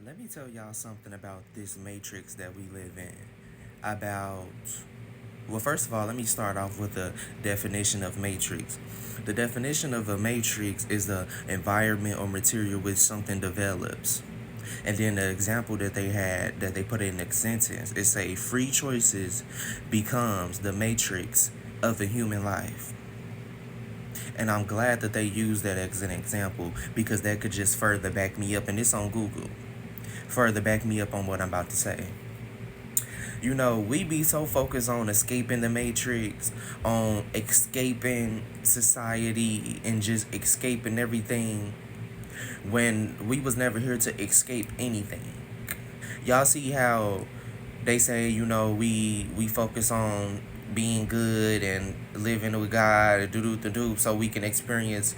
Let me tell y'all something about this matrix that we live in. About, well, first of all, let me start off with the definition of matrix. The definition of a matrix is the environment or material which something develops. And then the example that they had, that they put in the sentence, is say free choices becomes the matrix of the human life. And I'm glad that they used that as an example because that could just further back me up. And it's on Google. Further back me up on what I'm about to say. You know, we be so focused on escaping the matrix, on escaping society and just escaping everything when we was never here to escape anything. Y'all see how they say, we focus on being good and living with God, do so we can experience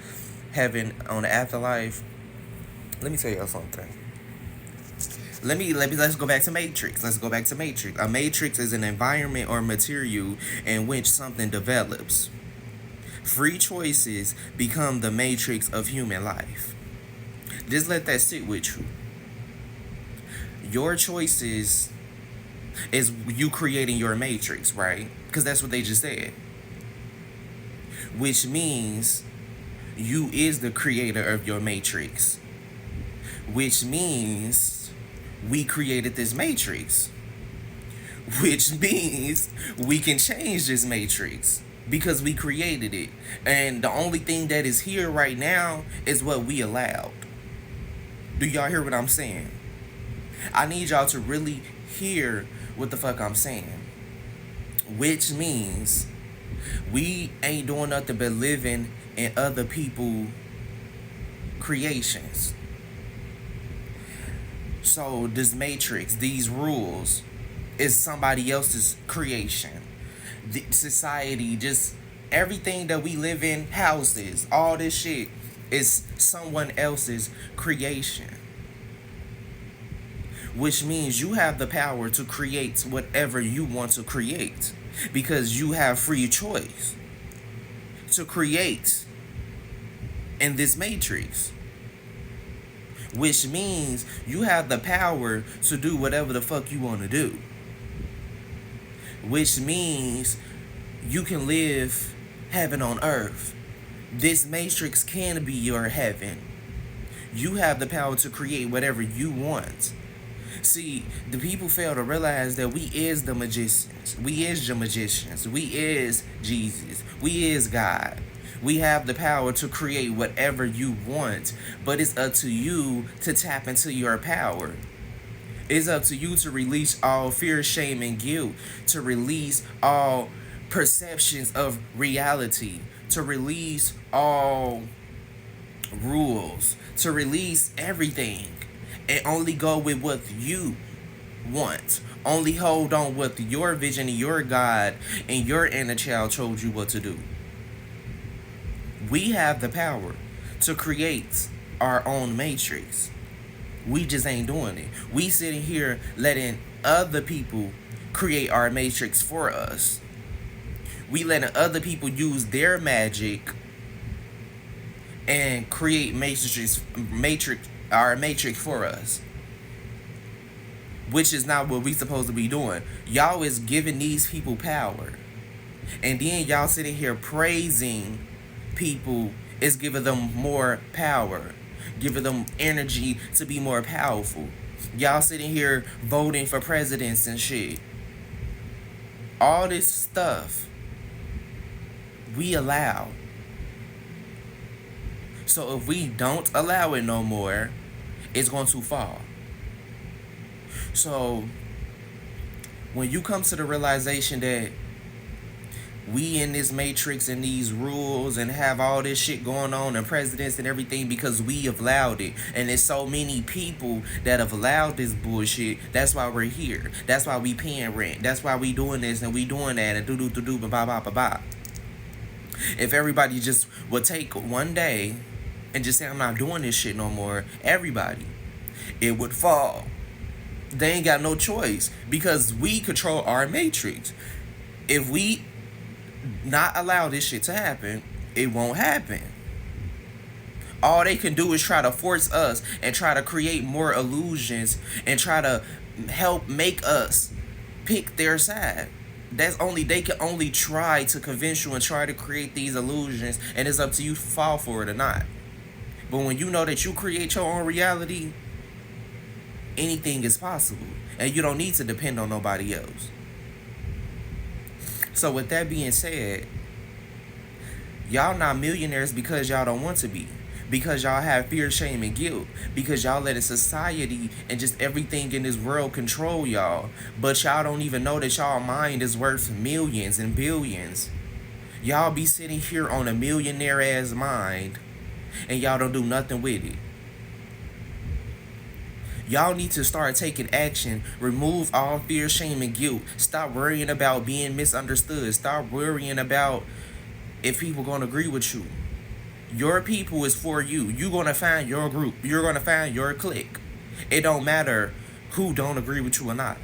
heaven on the afterlife. Let me tell y'all something. Let's go back to Matrix. Let's go back to Matrix. A matrix is an environment or material in which something develops. Free choices become the matrix of human life. Just let that sit with you. Your choices is you creating your matrix, right? Because that's what they just said. Which means you is the creator of your matrix. Which means we created this matrix, which means we can change this matrix because we created it. And the only thing that is here right now is what we allowed. Do y'all hear what I'm saying? I need y'all to really hear what the fuck I'm saying. Which means we ain't doing nothing but living in other people's creations. So this matrix, these rules, is somebody else's creation. The society, just everything that we live in, houses, all this shit is someone else's creation. Which means you have the power to create whatever you want to create because you have free choice to create in this matrix. Which means you have the power to do whatever the fuck you want to do. Which means you can live heaven on earth. This matrix can be your heaven. You have the power to create whatever you want. See, the people fail to realize that we is the magicians. We is the magicians. We is Jesus. We is God. We have the power to create whatever you want, but it's up to you to tap into your power. It's up to you to release all fear, shame, and guilt, to release all perceptions of reality, to release all rules, to release everything, and only go with what you want. Only hold on with your vision, your God, and your inner child told you what to do. We have the power to create our own matrix. We just ain't doing it. We sitting here letting other people create our matrix for us. We letting other people use their magic and create our matrix for us. Which is not what we supposed to be doing. Y'all is giving these people power. And then y'all sitting here praising people is giving them more power, giving them energy to be more powerful. Y'all sitting here voting for presidents and shit. All this stuff we allow. So if we don't allow it no more, it's going to fall. So when you come to the realization that we in this matrix and these rules and have all this shit going on and presidents and everything because we have allowed it. And there's so many people that have allowed this bullshit. That's why we're here. That's why we paying rent. That's why we doing this and we doing that and do ba ba ba ba. If everybody just would take one day and just say I'm not doing this shit no more, everybody, it would fall. They ain't got no choice because we control our matrix. If we not allow this shit to happen, it won't happen. All they can do is try to force us and try to create more illusions and try to help make us pick their side. That's only they can only try to convince you and try to create these illusions, and it's up to you to fall for it or not. But when you know that you create your own reality, anything is possible, and you don't need to depend on nobody else. So with that being said, y'all not millionaires because y'all don't want to be. Because y'all have fear, shame, and guilt. Because y'all letting society and just everything in this world control y'all. But y'all don't even know that y'all mind is worth millions and billions. Y'all be sitting here on a millionaire ass mind and y'all don't do nothing with it. Y'all need to start taking action. Remove all fear, shame, and guilt. Stop worrying about being misunderstood. Stop worrying about if people gonna agree with you. Your people is for you. You're gonna find your group. You're gonna find your clique. It don't matter who don't agree with you or not.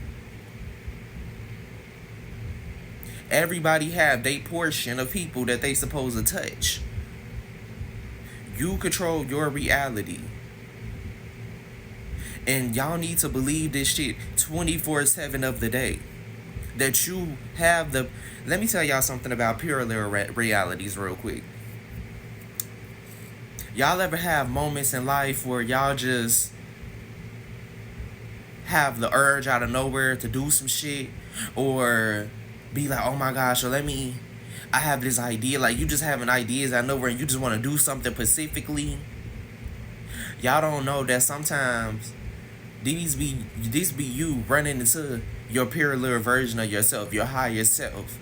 Everybody have their portion of people that they supposed to touch. You control your reality. And y'all need to believe this shit 24/7 of the day. That you have the... Let me tell y'all something about parallel realities real quick. Y'all ever have moments in life where y'all just have the urge out of nowhere to do some shit? Or be like, oh my gosh, or I have this idea. Like, you just having ideas out of nowhere and you just want to do something specifically. Y'all don't know that sometimes this be you running into your parallel version of yourself, your higher self.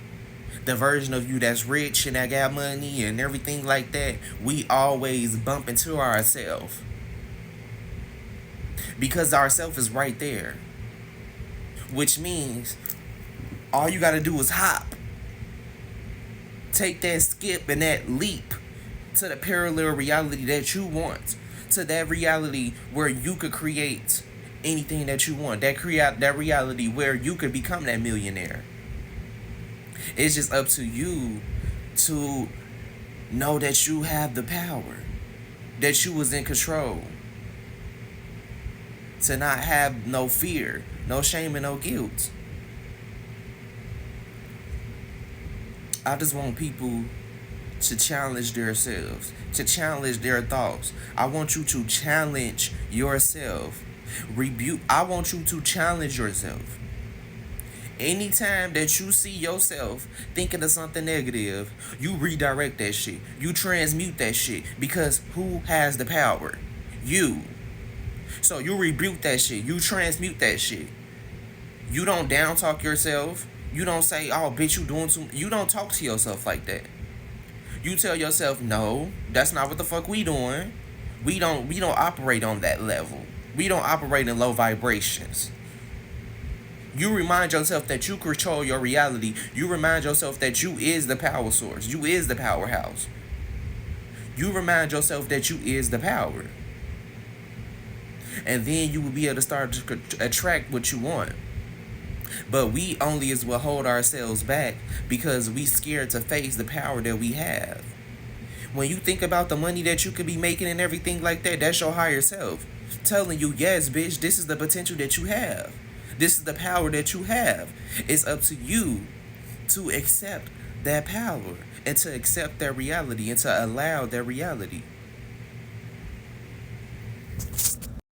The version of you that's rich and that got money and everything like that. We always bump into ourselves. Because ourself is right there. Which means all you gotta do is hop. Take that skip and that leap to the parallel reality that you want. To that reality where you could create anything that you want. That reality where you could become that millionaire. It's just up to you to know that you have the power. That you was in control. To not have no fear, no shame, and no guilt. I just want people to challenge themselves, to challenge their thoughts. I want you to challenge yourself. I want you to challenge yourself. Anytime that you see yourself thinking of something negative, you redirect that shit. You transmute that shit. Because who has the power? You. So you rebuke that shit. You transmute that shit. You don't down talk yourself. You don't say, oh bitch, you doing too much. You don't talk to yourself like that. You tell yourself, no, that's not what the fuck we doing. We don't operate on that level. We don't operate in low vibrations. You remind yourself that you control your reality. You remind yourself that you is the power source. You is the powerhouse. You remind yourself that you is the power. And then you will be able to start to attract what you want. But we only as well hold ourselves back because we scared to face the power that we have. When you think about the money that you could be making and everything like that, that's your higher self telling you, yes, bitch, this is the potential that you have. This is the power that you have. It's up to you to accept that power and to accept that reality and to allow that reality.